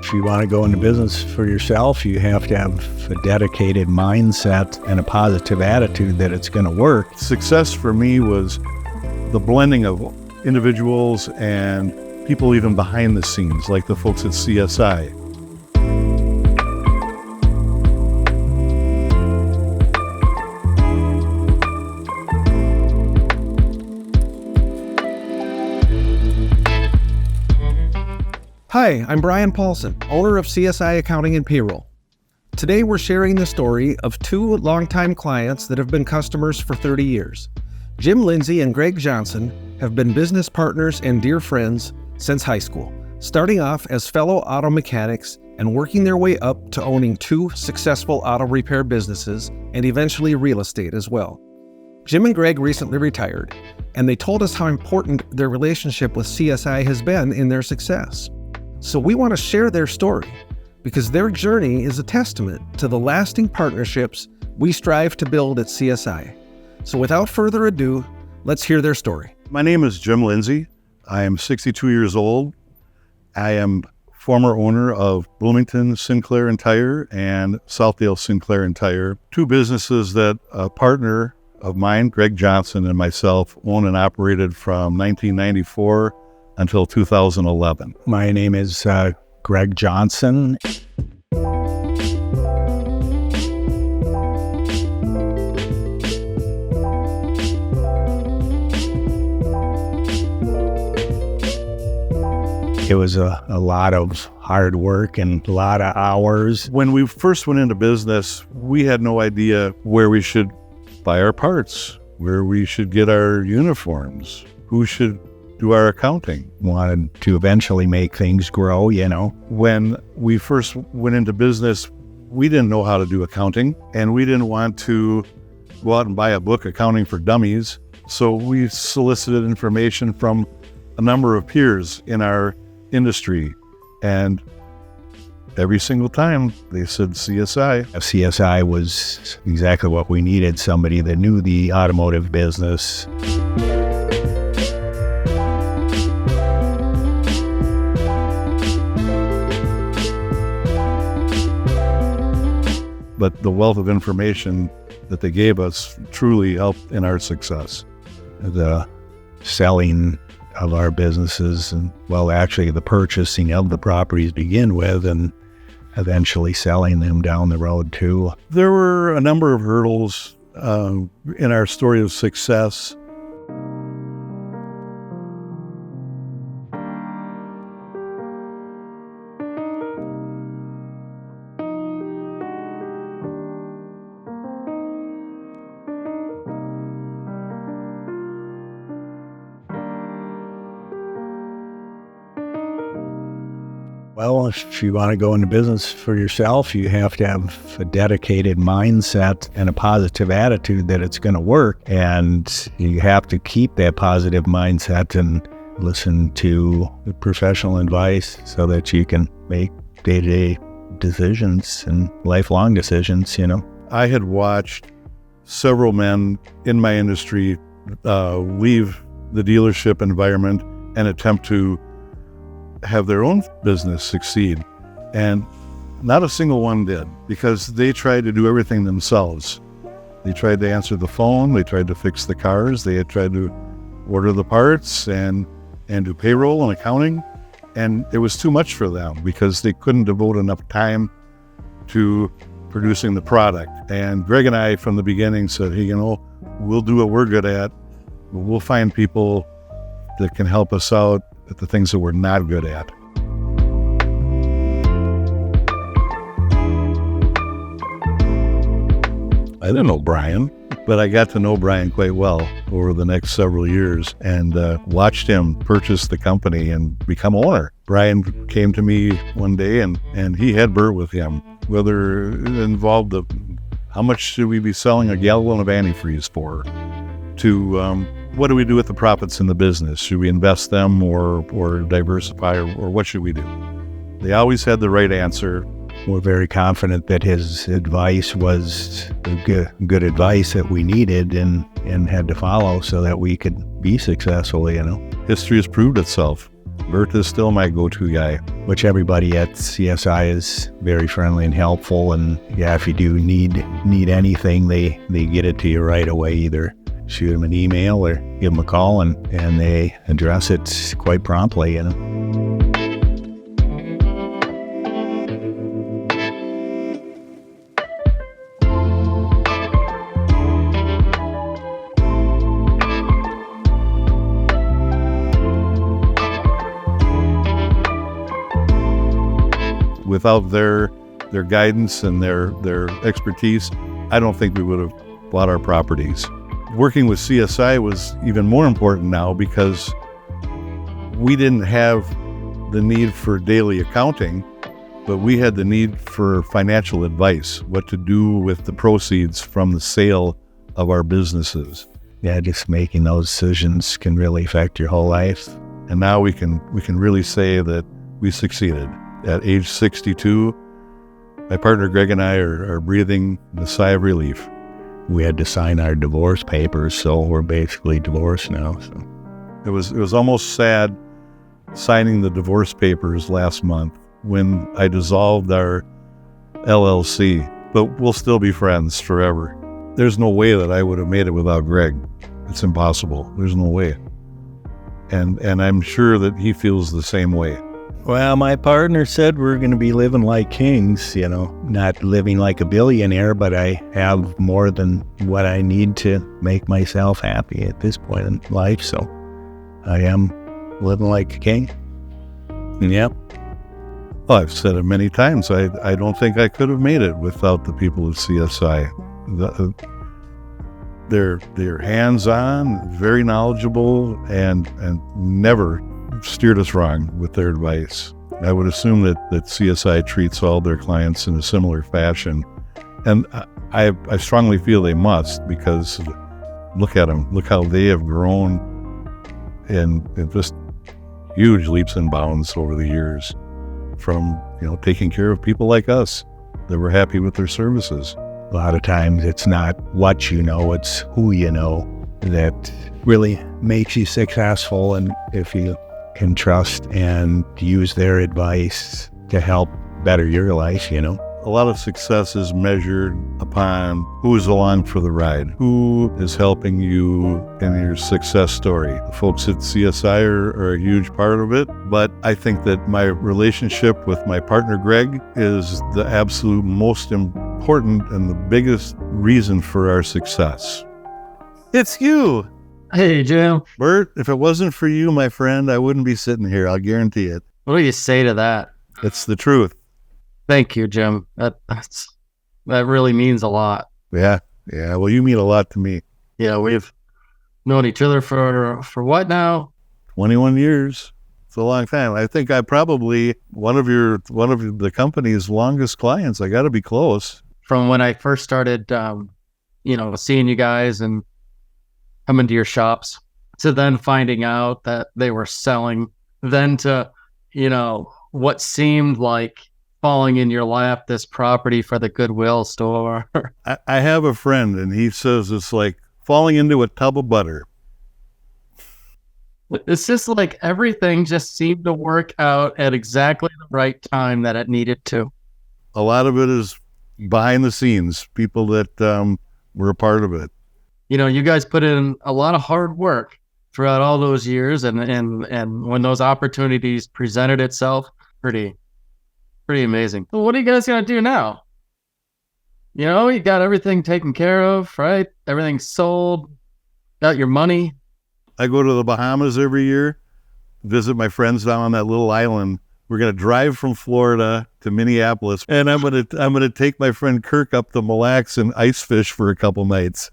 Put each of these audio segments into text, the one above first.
if you want to go into business for yourself, you have to have a dedicated mindset and a positive attitude that it's going to work. Success for me was the blending of individuals and people even behind the scenes, like the folks at CSI. Hi, I'm Brian Paulson, owner of CSI Accounting Payroll. Today we're sharing the story of two longtime clients that have been customers for 30 years. Jim Lindsay and Greg Johnson have been business partners and dear friends since high school, starting off as fellow auto mechanics and working their way up to owning two successful auto repair businesses and eventually real estate as well. Jim and Greg recently retired, and they told us how important their relationship with CSI has been in their success. So we want to share their story because their journey is a testament to the lasting partnerships we strive to build at CSI. So without further ado, let's hear their story. My name is Jim Lindsay. I am 62 years old. I am former owner of Bloomington Sinclair and Tire and Southdale Sinclair and Tire, two businesses that a partner of mine, Greg Johnson, and myself owned and operated from 1994 until 2011. My name is Greg Johnson. It was a lot of hard work and a lot of hours. When we first went into business, we had no idea where we should buy our parts, where we should get our uniforms, who should do our accounting. Wanted to eventually make things grow, When we first went into business, we didn't know how to do accounting, and we didn't want to go out and buy a book, Accounting for Dummies. So we solicited information from a number of peers in our industry, and every single time they said CSI. CSI was exactly what we needed, somebody that knew the automotive business. But the wealth of information that they gave us truly helped in our success. The selling of our businesses and, actually the purchasing of the properties to begin with and eventually selling them down the road too. There were a number of hurdles in our story of success. Well, if you want to go into business for yourself, you have to have a dedicated mindset and a positive attitude that it's going to work. And you have to keep that positive mindset and listen to the professional advice so that you can make day-to-day decisions and lifelong decisions, I had watched several men in my industry leave the dealership environment and attempt to have their own business succeed. And not a single one did, because they tried to do everything themselves. They tried to answer the phone, they tried to fix the cars, they had tried to order the parts and do payroll and accounting. And it was too much for them because they couldn't devote enough time to producing the product. And Greg and I from the beginning said, hey, we'll do what we're good at. We'll find people that can help us out at the things that we're not good at. I didn't know Brian, but I got to know Brian quite well over the next several years and watched him purchase the company and become owner. Brian came to me one day and he had Bert with him, whether it involved how much should we be selling a gallon of antifreeze for, to what do we do with the profits in the business? Should we invest them or diversify or what should we do? They always had the right answer. We're very confident that his advice was good advice that we needed and had to follow so that we could be successful, History has proved itself. Bert is still my go-to guy. Which everybody at CSI is very friendly and helpful. And yeah, if you do need anything, they get it to you right away. Either shoot them an email or give them a call, and they address it quite promptly, you know. Without their guidance and their expertise, I don't think we would have bought our properties. Working with CSI was even more important now because we didn't have the need for daily accounting, but we had the need for financial advice, what to do with the proceeds from the sale of our businesses. Yeah, just making those decisions can really affect your whole life. And now we can really say that we succeeded. At age 62, my partner Greg and I are breathing the sigh of relief. We had to sign our divorce papers, so we're basically divorced now. So it was almost sad signing the divorce papers last month when I dissolved our LLC, but we'll still be friends forever. There's no way that I would have made it without Greg. It's impossible. There's no way. And I'm sure that he feels the same way. Well, my partner said we're going to be living like kings, you know, not living like a billionaire, but I have more than what I need to make myself happy at this point in life. So I am living like a king. Yep. Well, I've said it many times. I don't think I could have made it without the people of CSI. They're hands-on, very knowledgeable, and never steered us wrong with their advice. I would assume that CSI treats all their clients in a similar fashion. And I strongly feel they must, because look at them. Look how they have grown in just huge leaps and bounds over the years from, taking care of people like us that were happy with their services. A lot of times it's not what you know, it's who you know that really makes you successful. And if you can trust and use their advice to help better your life, A lot of success is measured upon who is along for the ride, who is helping you in your success story. The folks at CSI are a huge part of it, but I think that my relationship with my partner Greg is the absolute most important and the biggest reason for our success. It's you! Hey, Jim. Bert, if it wasn't for you, my friend, I wouldn't be sitting here. I'll guarantee it. What do you say to that? It's the truth. Thank you, Jim. That really means a lot. Yeah. Well, you mean a lot to me. Yeah, we've known each other for what now? 21 years. It's a long time. I think I'm probably one of the company's longest clients. I got to be close. From when I first started, seeing you guys and coming to your shops, to then finding out that they were selling, then to, what seemed like falling in your lap, this property for the Goodwill store. I have a friend, and he says it's like falling into a tub of butter. It's just like everything just seemed to work out at exactly the right time that it needed to. A lot of it is behind the scenes, people that were a part of it. You guys put in a lot of hard work throughout all those years, and when those opportunities presented itself, pretty amazing. So what are you guys gonna do now? You got everything taken care of, right? Everything's sold, got your money. I go to the Bahamas every year, visit my friends down on that little island. We're gonna drive from Florida to Minneapolis, and I'm gonna take my friend Kirk up the Mille Lacs and ice fish for a couple nights.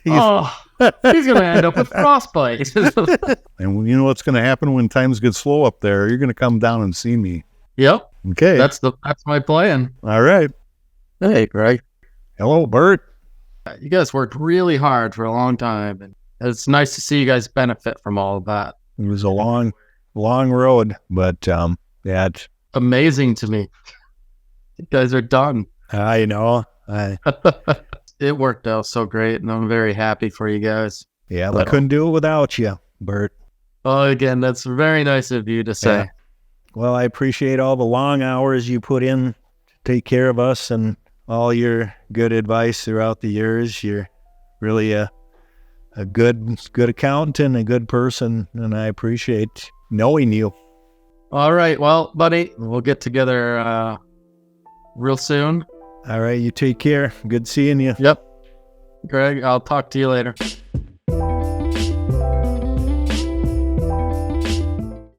He's going to end up with frostbite. And you know what's going to happen when times get slow up there? You're going to come down and see me. Yep. Okay. That's my plan. All right. Hey, Greg. Hello, Bert. You guys worked really hard for a long time, and it's nice to see you guys benefit from all of that. It was a long road, but it's amazing to me. You guys are done. I know. It worked out so great, and I'm very happy for you guys. Yeah, I couldn't do it without you, Bert. Oh, again, that's very nice of you to say. Yeah. Well, I appreciate all the long hours you put in to take care of us and all your good advice throughout the years. You're really a good accountant, a good person, and I appreciate knowing you. All right. Well, buddy, we'll get together real soon. All right, you take care. Good seeing you. Yep. Greg, I'll talk to you later.